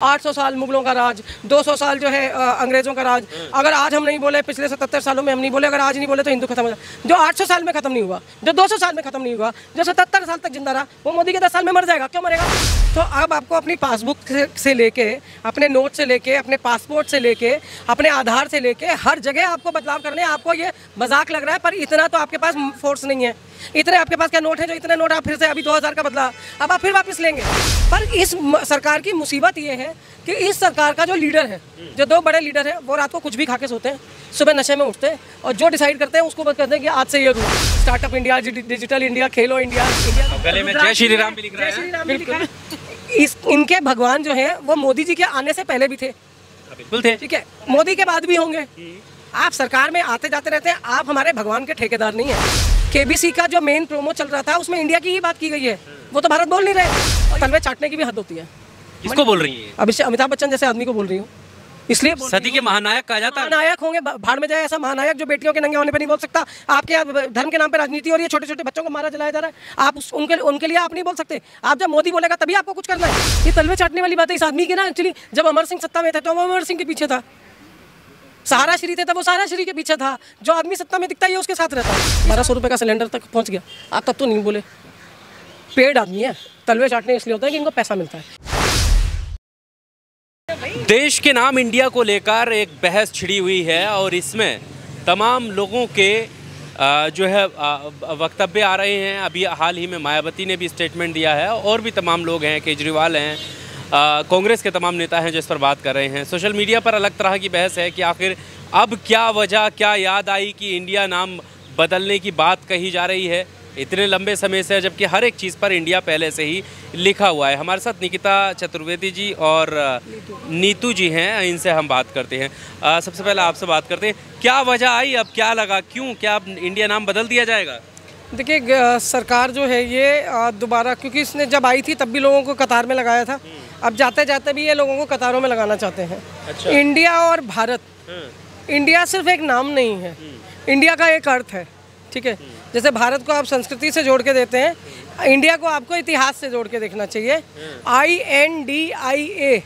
800 साल मुगलों का राज, 200 साल जो है अंग्रेज़ों का राज। अगर आज हम नहीं बोले, पिछले 77 सालों में हम नहीं बोले, अगर आज नहीं बोले तो हिंदू खत्म हो जाए। जो 800 साल में खत्म नहीं हुआ, जो 200 साल में खत्म नहीं हुआ, जो 77 साल तक जिंदा रहा, वो मोदी के 10 साल में मर जाएगा। क्यों मरेगा? तो अब आपको अपनी पासबुक से लेके, अपने नोट से लेके, अपने पासपोर्ट से लेके, अपने आधार से लेके हर जगह आपको बदलाव करने हैं। आपको ये मजाक लग रहा है, पर इतना तो आपके पास फोर्स नहीं है। इतने आपके पास क्या नोट है जो इतने नोट आप फिर से अभी 2000 का बदला, अब आप फिर वापस लेंगे। पर इस सरकार की मुसीबत ये है कि इस सरकार का जो लीडर है, जो दो बड़े लीडर हैं, वो रात को कुछ भी खा के सोते हैं, सुबह नशे में उठते हैं और जो डिसाइड करते हैं उसको बस कहते हैं कि आज से ये rule, startup India, digital India, खेलो इंडिया, गले में जय श्री राम भी लिख रहा है। बिल्कुल। इनके भगवान जो है वो मोदी जी के आने से पहले भी थे, बिल्कुल थे, ठीक है, मोदी के बाद भी होंगे। आप सरकार में आते जाते रहते हैं, आप हमारे भगवान के ठेकेदार नहीं है। केबीसी का जो मेन प्रोमो चल रहा था उसमें इंडिया की ही बात की गई है, वो तो भारत बोल नहीं रहे। और तलवे चाटने की भी हद होती है। किसको बोल रही है? अब इससे अमिताभ बच्चन जैसे आदमी को बोल रही हूँ, इसलिए सदी के महानायक कहा जाता है। महानायक होंगे, भाड़ में जाए ऐसा महानायक जो बेटियों के नंगे होने पे नहीं बोल सकता। आपके यहाँ धर्म के नाम पे राजनीति और ये छोटे छोटे बच्चों को मारा जलाया जा रहा है, आप उनके लिए आप नहीं बोल सकते। आप जब मोदी बोलेगा तभी आपको कुछ करना है। ये तलवे चाटने वाली बात है इस आदमी की ना। एक्चुअली जब अमर सिंह सत्ता में थे तो अमर सिंह के पीछे था, सहारा श्री थे तब वो सहारा श्री के पीछे था। जो आदमी सत्ता में दिखता है उसके साथ रहता है। 1200 रुपये का सिलेंडर तक पहुंच गया, आप तब तो नहीं बोले। पेड़ आदमी है, तलवे चाटने इसलिए होता है कि इनको पैसा मिलता है। देश के नाम इंडिया को लेकर एक बहस छिड़ी हुई है और इसमें तमाम लोगों के जो है वक्तव्य आ रहे हैं। अभी हाल ही में मायावती ने भी स्टेटमेंट दिया है और भी तमाम लोग हैं, केजरीवाल हैं, कांग्रेस के तमाम नेता हैं जिस पर बात कर रहे हैं। सोशल मीडिया पर अलग तरह की बहस है कि आखिर अब क्या वजह, क्या याद आई कि इंडिया नाम बदलने की बात कही जा रही है इतने लंबे समय से, जबकि हर एक चीज़ पर इंडिया पहले से ही लिखा हुआ है। हमारे साथ निकिता चतुर्वेदी जी और नीतू जी हैं, इनसे हम बात करते हैं। सबसे पहले आपसे बात करते हैं, क्या वजह आई, अब क्या लगा, क्यों, क्या अब इंडिया नाम बदल दिया जाएगा? देखिए, सरकार जो है ये दोबारा, क्योंकि इसने जब आई थी तब भी लोगों को कतार में लगाया था, अब जाते जाते भी ये लोगों को कतारों में लगाना चाहते हैं। अच्छा। इंडिया और भारत, इंडिया सिर्फ एक नाम नहीं है, इंडिया का एक अर्थ है, ठीक है। जैसे भारत को आप संस्कृति से जोड़ के देते हैं, इंडिया को आपको इतिहास से जोड़ के देखना चाहिए। INDIA,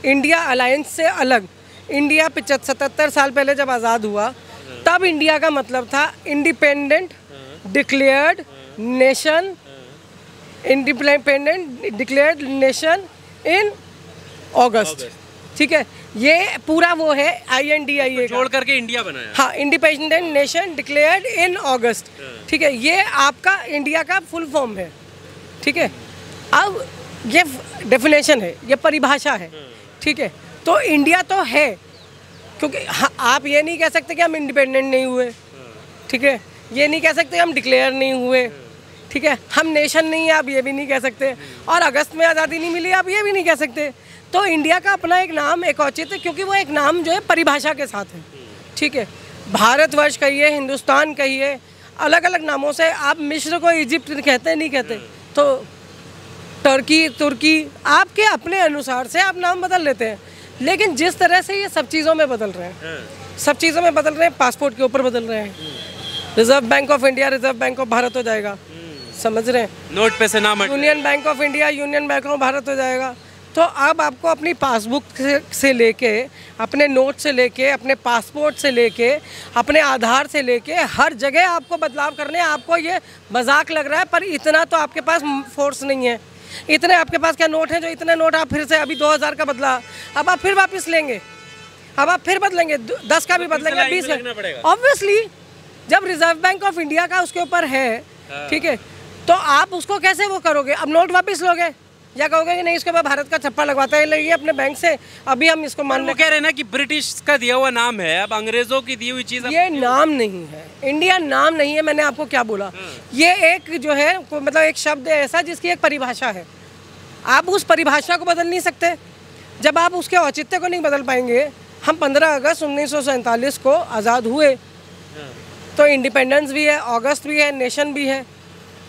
इंडिया अलायंस से अलग। इंडिया 77 साल पहले जब आज़ाद हुआ तब इंडिया का मतलब था independent declared nation, independent declared nation in August, ठीक है। ये पूरा वो है INDIA जोड़ करके इंडिया बनाया। हाँ, इंडिपेंडेंट नेशन डिक्लेयर्ड इन अगस्त, ठीक है। ये आपका इंडिया का फुल फॉर्म है, ठीक है। अब ये डेफिनेशन है, ये परिभाषा है, ठीक है। तो इंडिया तो है, क्योंकि आप ये नहीं कह सकते कि हम इंडिपेंडेंट नहीं हुए, ठीक है। ये नहीं कह सकते हम डिक्लेयर नहीं हुए, ठीक है। हम नेशन नहीं है, आप ये भी नहीं कह सकते। और अगस्त में आज़ादी नहीं मिली, आप ये भी नहीं कह सकते। तो इंडिया का अपना एक नाम, एक औचित्य, क्योंकि वो एक नाम जो है परिभाषा के साथ है, ठीक है। भारतवर्ष कहिए, हिंदुस्तान कहिए, अलग अलग नामों से। आप मिस्र को इजिप्ट कहते नहीं कहते, तो टर्की, तुर्की, आपके अपने अनुसार से आप नाम बदल लेते हैं। लेकिन जिस तरह से ये सब चीज़ों में बदल रहे हैं, सब चीज़ों में बदल रहे हैं, पासपोर्ट के ऊपर बदल रहे हैं। Reserve bank of India reserve bank of Bharat हो जाएगा, समझ रहे हैं, नोट पे से नाम। Union bank of India union bank of Bharat हो जाएगा। तो अब आपको अपनी पासबुक से लेके, अपने नोट से लेके, अपने पासपोर्ट से लेके, अपने आधार से लेके हर जगह आपको बदलाव करने हैं। आपको ये मजाक लग रहा है, पर इतना तो आपके पास फोर्स नहीं है। इतने आपके पास क्या नोट हैं जो इतने नोट आप फिर से अभी 2000 का बदला, अब आप फिर वापस लेंगे, अब आप फिर बदलेंगे, 10 का भी बदलेंगे, 20 का। ऑब्वियसली जब रिजर्व बैंक ऑफ इंडिया का उसके ऊपर है, ठीक है, तो आप उसको कैसे वो करोगे? अब नोट वापस लोगे या कहोगे कि नहीं, इसके बाद भारत का छप्पा लगवाता है, लेकिन अपने बैंक से अभी हम इसको मान, वो कह रहे हैं ना कि ब्रिटिश का दिया हुआ नाम है, अब अंग्रेजों की दी हुई चीज। ये नाम नहीं है, इंडिया नाम नहीं है। मैंने आपको क्या बोला, ये एक जो है मतलब एक शब्द है ऐसा जिसकी एक परिभाषा है। आप उस परिभाषा को बदल नहीं सकते। जब आप उसके औचित्य को नहीं बदल पाएंगे, हम 15 अगस्त 1947 को आज़ाद हुए, तो इंडिपेंडेंस भी है, अगस्त भी है, नेशन भी है,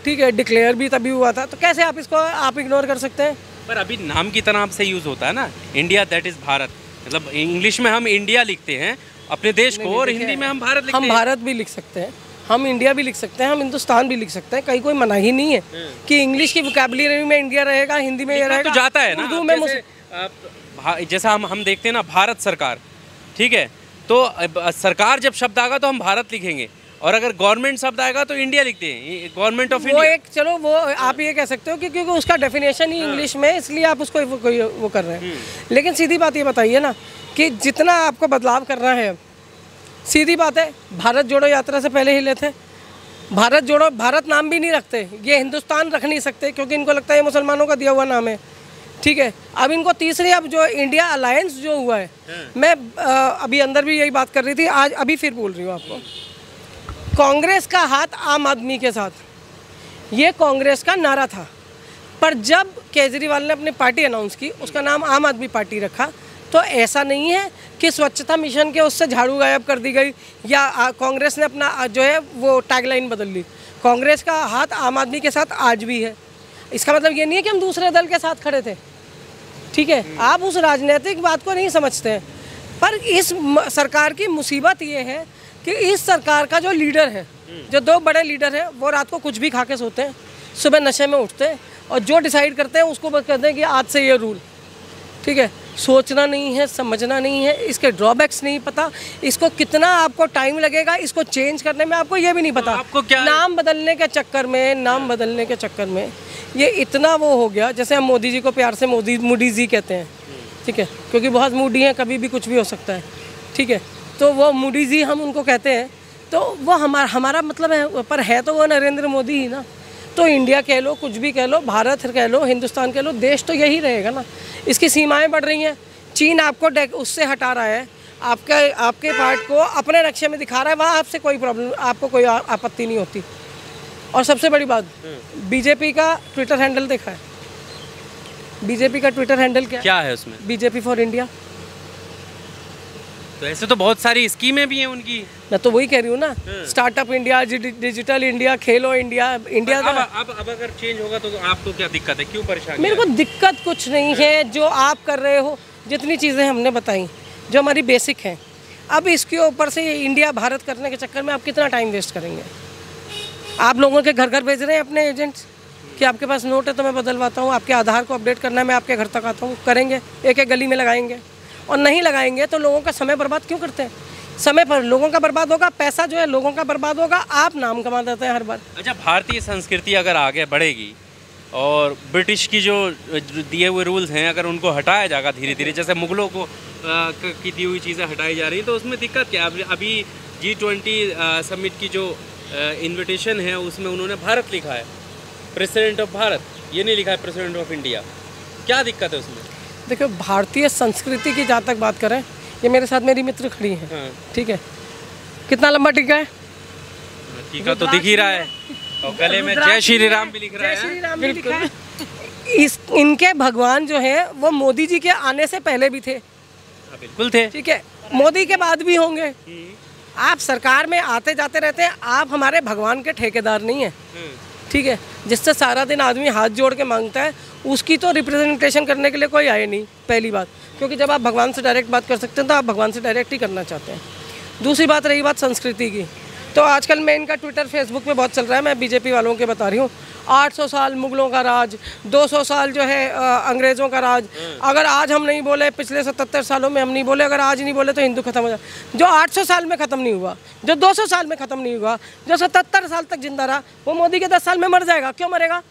ठीक है, डिक्लेयर भी तभी हुआ था। तो कैसे आप इसको आप इग्नोर कर सकते हैं? पर अभी नाम की तरह से यूज़ होता है ना, इंडिया, दैट इज़ भारत। मतलब इंग्लिश में हम इंडिया लिखते हैं अपने देश को, और हिंदी में हम भारत लिखते हैं। हम भारत भी लिख सकते हैं, हम इंडिया भी लिख सकते हैं, हम हिंदुस्तान भी लिख सकते हैं। कहीं कोई मना ही नहीं है कि इंग्लिश की वोकैबुलरी में इंडिया रहेगा, हिंदी में ये रहेगा, तो जाता है ना, उर्दू में जैसा हम देखते हैं ना भारत सरकार, ठीक है, तो सरकार जब शब्द आएगा तो हम भारत लिखेंगे, और अगर गवर्नमेंट शब्द आएगा तो इंडिया लिखते हैं, गवर्नमेंट ऑफ इंडिया। वो एक चलो वो आप ये कह सकते हो कि क्योंकि उसका डेफिनेशन ही इंग्लिश में, इसलिए आप उसको वो कर रहे हैं। लेकिन सीधी बात ये बताइए ना कि जितना आपको बदलाव करना है, सीधी बात है, भारत जोड़ो यात्रा से पहले ही लेते। भारत जोड़ो, भारत नाम भी नहीं रखते, ये हिंदुस्तान रख नहीं सकते क्योंकि इनको लगता है ये मुसलमानों का दिया हुआ नाम है, ठीक है। अब इनको तीसरी, अब जो इंडिया अलायंस जो हुआ है, मैं अभी अंदर भी यही बात कर रही थी, आज अभी फिर बोल रही हूँ आपको, कांग्रेस का हाथ आम आदमी के साथ, ये कांग्रेस का नारा था। पर जब केजरीवाल ने अपनी पार्टी अनाउंस की, उसका नाम आम आदमी पार्टी रखा, तो ऐसा नहीं है कि स्वच्छता मिशन के उससे झाड़ू गायब कर दी गई या कांग्रेस ने अपना जो है वो टैगलाइन बदल ली। कांग्रेस का हाथ आम आदमी के साथ आज भी है। इसका मतलब ये नहीं है कि हम दूसरे दल के साथ खड़े थे, ठीक है। आप उस राजनीतिक बात को नहीं समझते हैं। पर इस सरकार की मुसीबत ये है कि इस सरकार का जो लीडर है, जो दो बड़े लीडर हैं, वो रात को कुछ भी खा के सोते हैं, सुबह नशे में उठते हैं और जो डिसाइड करते हैं उसको बस कहते हैं कि आज से ये रूल, ठीक है। सोचना नहीं है, समझना नहीं है, इसके ड्रॉबैक्स नहीं पता, इसको कितना आपको टाइम लगेगा इसको चेंज करने में, आपको ये भी नहीं पता। आपको क्या नाम बदलने के चक्कर में ये इतना वो हो गया। जैसे हम मोदी जी को प्यार से मोदी जी कहते हैं, ठीक है, क्योंकि बहुत मूडी हैं, कभी भी कुछ भी हो सकता है, ठीक है। तो वो मोदी जी हम उनको कहते हैं, तो वो हमारा मतलब है, पर है तो वो नरेंद्र मोदी ही ना। तो इंडिया कह लो, कुछ भी कह लो, भारत कह लो, हिंदुस्तान कह लो, देश तो यही रहेगा ना। इसकी सीमाएं बढ़ रही हैं, चीन आपको उससे हटा रहा है, आपके पार्ट को अपने नक्शे में दिखा रहा है, वहाँ आपसे कोई प्रॉब्लम, आपको कोई आपत्ति नहीं होती। और सबसे बड़ी बात, बीजेपी का ट्विटर हैंडल देखा है? बीजेपी का ट्विटर हैंडल क्या है उसमें? BJP for India. तो ऐसे तो बहुत सारी स्कीमें भी हैं उनकी। मैं तो वही कह रही हूँ ना, स्टार्टअप इंडिया, डिजिटल इंडिया, खेलो इंडिया। अब अगर चेंज होगा तो आपको क्या दिक्कत है, क्यों परेशानी? मेरे को दिक्कत कुछ नहीं है, जो आप कर रहे हो, जितनी चीज़ें हमने बताई जो हमारी बेसिक हैं, अब इसके ऊपर से ये इंडिया भारत करने के चक्कर में आप कितना टाइम वेस्ट करेंगे? आप लोगों के घर घर भेज रहे हैं अपने एजेंट्स कि आपके पास नोट है तो मैं बदलवाता हूँ, आपके आधार को अपडेट करना है मैं आपके घर तक आता हूँ, करेंगे, एक एक गली में लगाएंगे। और नहीं लगाएंगे तो लोगों का समय बर्बाद क्यों करते हैं? समय पर लोगों का बर्बाद होगा, पैसा जो है लोगों का बर्बाद होगा, आप नाम कमा देते हैं हर बार। अच्छा, भारतीय संस्कृति अगर आगे बढ़ेगी और ब्रिटिश की जो दिए हुए रूल्स हैं अगर उनको हटाया जाएगा धीरे धीरे, जैसे मुगलों को की दी हुई चीज़ें हटाई जा रही हैं, तो उसमें दिक्कत क्या है? अभी G20 समिट की जो इन्विटेशन है उसमें उन्होंने भारत लिखा है, प्रेसिडेंट ऑफ भारत, ये नहीं लिखा है प्रेसिडेंट ऑफ इंडिया। क्या दिक्कत है उसमें? देखो, भारतीय संस्कृति की जहाँ तक बात करें, ये मेरे साथ मेरी मित्र खड़ी हैं, ठीक है, कितना लंबा टीका है? टीका तो दिख ही रहा है, और गले में जय श्री राम भी लिख रहा है। जय श्री राम भी लिखा है। इनके भगवान जो है वो मोदी जी के आने से पहले भी थे, बिल्कुल थे, ठीक है, मोदी के बाद भी होंगे। आप सरकार में आते जाते रहते हैं, आप हमारे भगवान के ठेकेदार नहीं है, ठीक है। जिससे सारा दिन आदमी हाथ जोड़ के मांगता है, उसकी तो रिप्रेजेंटेशन करने के लिए कोई आए नहीं, पहली बात, क्योंकि जब आप भगवान से डायरेक्ट बात कर सकते हैं तो आप भगवान से डायरेक्ट ही करना चाहते हैं। दूसरी बात रही बात संस्कृति की, तो आजकल मैं इनका ट्विटर फेसबुक पे बहुत चल रहा है, मैं बीजेपी वालों के बता रही हूँ, 800 साल मुगलों का राज, 200 साल जो है अंग्रेज़ों का राज। अगर आज हम नहीं बोले, पिछले 77 सालों में हम नहीं बोले, अगर आज नहीं बोले तो हिंदू खत्म हो जाए। जो 800 साल में ख़त्म नहीं हुआ, जो 200 साल में ख़त्म नहीं हुआ, जो 77 साल तक जिंदा रहा, वो मोदी के 10 साल में मर जाएगा। क्यों मरेगा?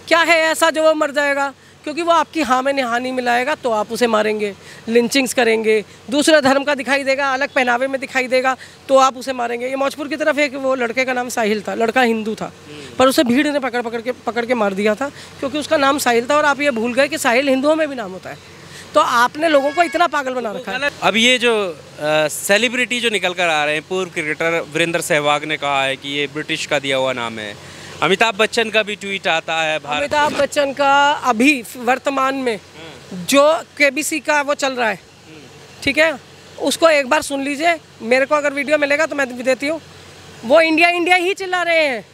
क्या है ऐसा जो वो मर जाएगा? क्योंकि वो आपकी हाँ में हानि मिलाएगा तो आप उसे मारेंगे, लिंचिंग्स करेंगे, दूसरे धर्म का दिखाई देगा, अलग पहनावे में दिखाई देगा तो आप उसे मारेंगे। ये मौजपुर की तरफ एक वो लड़के का नाम साहिल था, लड़का हिंदू था, पर उसे भीड़ ने पकड़ के मार दिया था क्योंकि उसका नाम साहिल था। और आप ये भूल गए कि साहिल हिंदुओं में भी नाम होता है। तो आपने लोगों को इतना पागल बना रखा है। अब ये जो सेलिब्रिटी जो निकल कर आ रहे हैं, पूर्व क्रिकेटर वीरेंद्र सहवाग ने कहा है कि ये ब्रिटिश का दिया हुआ नाम है। अमिताभ बच्चन का भी ट्वीट आता है। अमिताभ बच्चन का अभी वर्तमान में जो केबीसी का वो चल रहा है, ठीक है, उसको एक बार सुन लीजिए। मेरे को अगर वीडियो मिलेगा तो मैं भी देती हूँ। वो इंडिया इंडिया ही चिल्ला रहे हैं।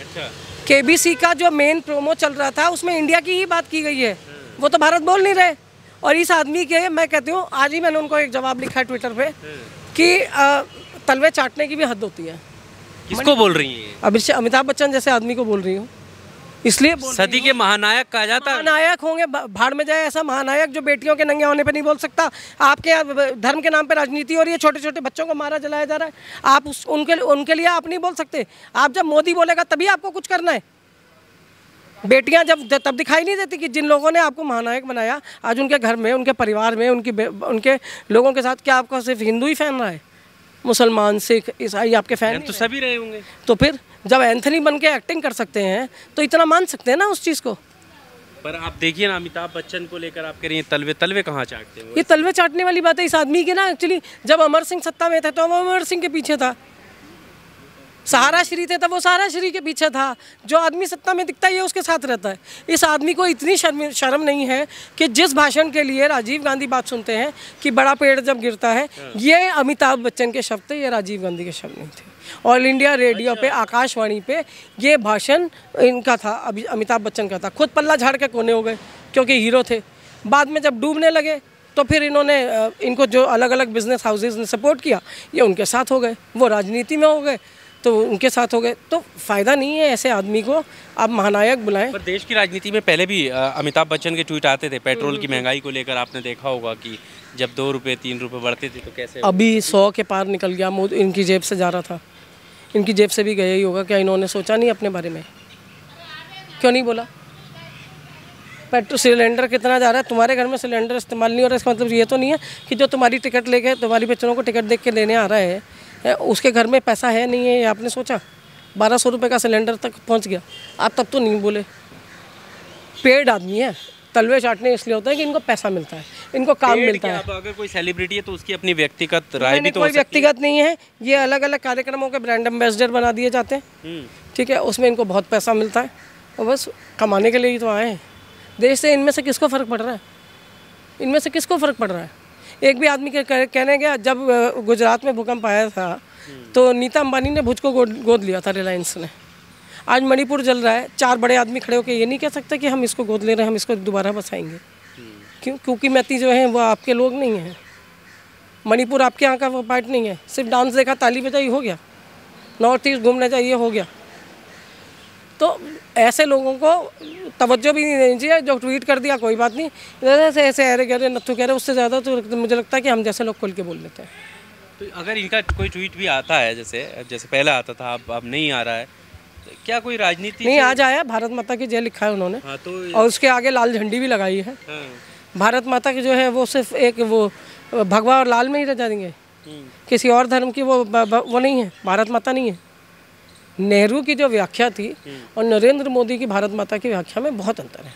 अच्छा, केबीसी का जो मेन प्रोमो चल रहा था उसमें इंडिया की ही बात की गई है, वो तो भारत बोल नहीं रहे। और इस आदमी के मैं कहती हूँ, आज ही मैंने उनको एक जवाब लिखा है ट्विटर पे कि तलवे चाटने की भी हद होती है। किसको बोल रही हैं? अमिताभ बच्चन जैसे आदमी को बोल रही हूँ। इसलिए बोल रही सदी हूँ। के महानायक कहा जाता है। महानायक होंगे, भाड़ में जाए ऐसा महानायक जो बेटियों के नंगे होने पे नहीं बोल सकता। आपके यहाँ धर्म के नाम पे राजनीति हो रही है, छोटे छोटे बच्चों को मारा जलाया जा रहा है, आप उनके लिए आप नहीं बोल सकते। आप जब मोदी बोलेगा तभी आपको कुछ करना है। बेटियां जब तब दिखाई नहीं देती कि जिन लोगों ने आपको महानायक बनाया, आज उनके घर में, उनके परिवार में, उनके लोगों के साथ क्या आपका सिर्फ हिंदू ही फैन रहा है? मुसलमान, सिख, ईसाई आपके फैन तो सभी रहे होंगे। तो फिर जब एंथनी बन के एक्टिंग कर सकते हैं तो इतना मान सकते हैं ना उस चीज़ को। पर आप देखिए ना, अमिताभ बच्चन को लेकर आप कह रही हैं तलवे तलवे कहाँ चाटते हैं? ये तलवे चाटने वाली बात है इस आदमी की ना। एक्चुअली जब अमर सिंह सत्ता में थे तो वो अमर सिंह के पीछे था, सहारा श्री थे तब वो सहारा श्री के पीछे था। जो आदमी सत्ता में दिखता है ये उसके साथ रहता है। इस आदमी को इतनी शर्म नहीं है कि जिस भाषण के लिए राजीव गांधी बात सुनते हैं कि बड़ा पेड़ जब गिरता है, ये अमिताभ बच्चन के शब्द थे, ये राजीव गांधी के शब्द नहीं थे। ऑल इंडिया रेडियो पे, आकाशवाणी पे ये भाषण इनका था, अमिताभ बच्चन का था। खुद पल्ला झाड़ के कोने हो गए क्योंकि हीरो थे। बाद में जब डूबने लगे तो फिर इनको जो अलग अलग बिजनेस हाउसेज ने सपोर्ट किया, ये उनके साथ हो गए। वो राजनीति में हो गए तो उनके साथ हो गए। तो फ़ायदा नहीं है ऐसे आदमी को आप महानायक बुलाएं। पर देश की राजनीति में पहले भी अमिताभ बच्चन के ट्वीट आते थे पेट्रोल की महंगाई को लेकर। आपने देखा होगा कि जब 2 रुपये 3 रुपये बढ़ते थे तो कैसे। अभी 100 के पार निकल गया, इनकी जेब से जा रहा था, इनकी जेब से भी गया ही होगा। क्या इन्होंने सोचा नहीं अपने बारे में? क्यों नहीं बोला? पेट्रोल सिलेंडर कितना जा रहा है, तुम्हारे घर में सिलेंडर इस्तेमाल नहीं हो रहा, इसका मतलब ये तो नहीं है कि जो तुम्हारी टिकट लेके तुम्हारी बच्चों को टिकट देख के लेने आ रहा है उसके घर में पैसा है नहीं है। ये आपने सोचा? 1200 रुपये का सिलेंडर तक पहुंच गया, आप तब तो नहीं बोले। पेड आदमी है, तलवे चाटने इसलिए होता है कि इनको पैसा मिलता है, इनको काम मिलता है। अब अगर कोई सेलिब्रिटी है तो उसकी अपनी व्यक्तिगत राय भी तो कोई व्यक्तिगत नहीं है, ये अलग अलग कार्यक्रमों के ब्रांड एम्बेसडर बना दिए जाते हैं, ठीक है। उसमें इनको बहुत पैसा मिलता है और बस कमाने के लिए ही तो आए हैं। देश से इनमें से किसको फ़र्क पड़ रहा है? इनमें से किसको फ़र्क पड़ रहा है? एक भी आदमी के कहने गया, जब गुजरात में भूकंप आया था तो नीता अंबानी ने भुज को गोद लिया था, रिलायंस ने। आज मणिपुर जल रहा है, 4 बड़े आदमी खड़े होकर ये नहीं कह सकते कि हम इसको गोद ले रहे हैं, हम इसको दोबारा बसाएंगे। क्यों? क्योंकि मैती जो हैं वो आपके लोग नहीं हैं। मणिपुर आपके यहाँ का वो पार्ट नहीं है। सिर्फ डांस देखा, ताली बजाई, हो गया। नॉर्थ ईस्ट घूमने जाइए, हो गया। तो ऐसे लोगों को तवज्जो भी नहीं देनी चाहिए। जो ट्वीट कर दिया कोई बात नहीं, ऐसे ऐसे अरे कह रहे, नत्थु कह रहे, उससे ज़्यादा तो मुझे लगता है कि हम जैसे लोग खुल के बोल लेते हैं। तो अगर इनका कोई ट्वीट भी आता है, जैसे पहले आता था, अब नहीं आ रहा है, तो क्या कोई राजनीति नहीं? आज आया, भारत माता की जय लिखा है उन्होंने। हाँ, तो और उसके आगे लाल झंडी भी लगाई है। हाँ। भारत माता की जो है वो सिर्फ एक वो भगवा और लाल में ही रह जाएंगे, किसी और धर्म की वो नहीं है, भारत माता नहीं है। नेहरू की जो व्याख्या थी और नरेंद्र मोदी की भारत माता की व्याख्या में बहुत अंतर है।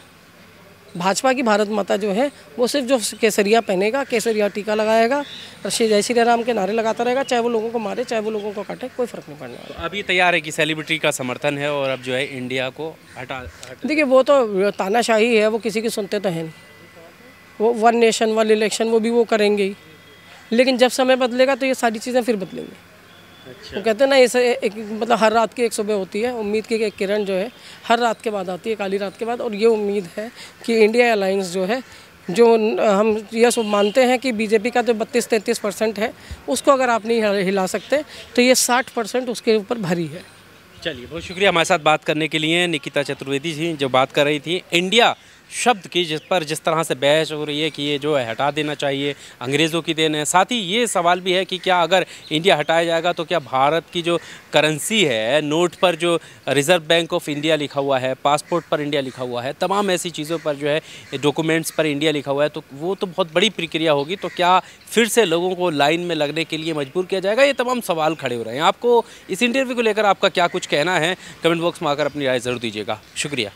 भाजपा की भारत माता जो है वो सिर्फ जो केसरिया पहनेगा, केसरिया टीका लगाएगा, जय श्री राम के नारे लगाता रहेगा, चाहे वो लोगों को मारे, चाहे वो लोगों को काटे, कोई फर्क नहीं पड़ने वाला। तो अब ये तैयार है कि सेलिब्रिटी का समर्थन है और अब जो है इंडिया को हटा। देखिए, वो तो तानाशाही है, वो किसी की सुनते तो है नहीं। वो 1 नेशन 1 इलेक्शन वो भी वो करेंगे ही, लेकिन जब समय बदलेगा तो ये सारी चीज़ें फिर बदलेंगी। अच्छा। वो कहते हैं ना, ऐसे मतलब हर रात की एक सुबह होती है, उम्मीद की एक किरण जो है हर रात के बाद आती है, काली रात के बाद। और ये उम्मीद है कि इंडिया अलायंस जो है, जो हम ये सब मानते हैं कि बीजेपी का जो 32-33% है, उसको अगर आप नहीं हिला सकते तो ये 60% उसके ऊपर भरी है। चलिए, बहुत शुक्रिया हमारे साथ बात करने के लिए। निकिता चतुर्वेदी जी जो बात कर रही थी इंडिया शब्द की, जिस तरह से बहस हो रही है कि ये जो है हटा देना चाहिए, अंग्रेज़ों की देन है। साथ ही ये सवाल भी है कि क्या अगर इंडिया हटाया जाएगा तो क्या भारत की जो करेंसी है, नोट पर जो रिज़र्व बैंक ऑफ इंडिया लिखा हुआ है, पासपोर्ट पर इंडिया लिखा हुआ है, तमाम ऐसी चीज़ों पर जो है डॉक्यूमेंट्स पर इंडिया लिखा हुआ है, तो वो तो बहुत बड़ी प्रक्रिया होगी। तो क्या फिर से लोगों को लाइन में लगने के लिए मजबूर किया जाएगा? ये तमाम सवाल खड़े हो रहे हैं। आपको इस इंटरव्यू को लेकर आपका क्या कुछ कहना है? कमेंट बॉक्स में आकर अपनी राय ज़रूर दीजिएगा। शुक्रिया।